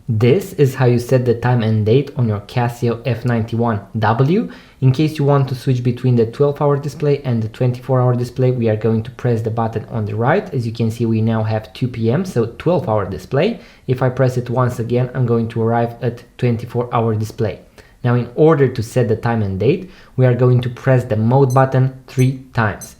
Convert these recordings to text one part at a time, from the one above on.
This is how you set the time and date on your Casio F91W. In case you want to switch between the 12-hour display and the 24-hour display, we are going to press the button on the right. As you can see, we now have 2 p.m, so 12-hour display. If I press it once again, I'm going to arrive at 24-hour display. Now, in order to set the time and date, we are going to press the mode button 3 times.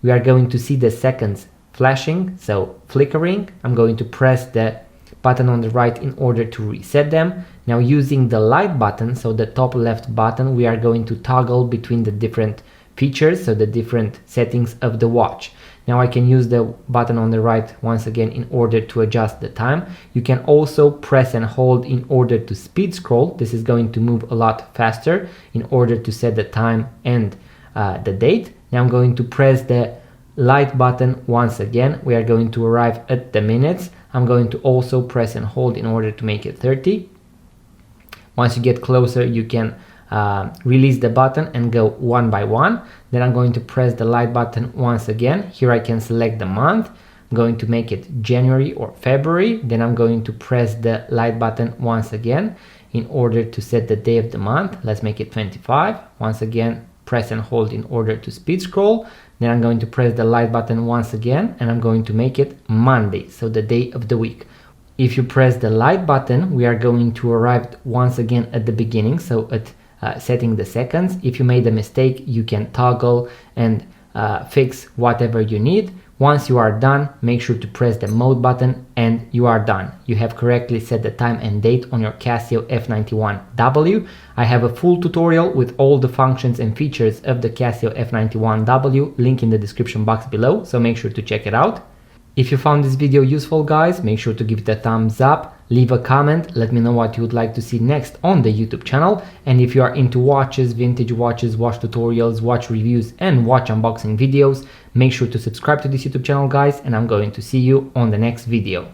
We are going to see the seconds flashing, so flickering. I'm going to press the button on the right in order to reset them. Now, using the light button, so the top left button, we are going to toggle between the different features, so the different settings of the watch. Now, I can use the button on the right once again in order to adjust the time. You can also press and hold in order to speed scroll. This is going to move a lot faster in order to set the time and the date. Now, I'm going to press the light button once again. We are going to arrive at the minutes. I'm going to also press and hold in order to make it 30. Once you get closer, you can release the button and go one by one. Then I'm going to press the light button once again. Here I can select the month. I'm going to make it January or February. Then I'm going to press the light button once again in order to set the day of the month. Let's make it 25. Once again, press and hold in order to speed scroll. Then I'm going to press the light button once again and I'm going to make it Monday, so the day of the week. If you press the light button, we are going to arrive once again at the beginning, so at setting the seconds. If you made a mistake, you can toggle and fix whatever you need. Once you are done, make sure to press the mode button and you are done. You have correctly set the time and date on your Casio F91W. I have a full tutorial with all the functions and features of the Casio F91W, link in the description box below, so make sure to check it out. If you found this video useful, guys, make sure to give it a thumbs up, leave a comment, let me know what you would like to see next on the YouTube channel. And if you are into watches, vintage watches, watch tutorials, watch reviews and watch unboxing videos, make sure to subscribe to this YouTube channel, guys, and I'm going to see you on the next video.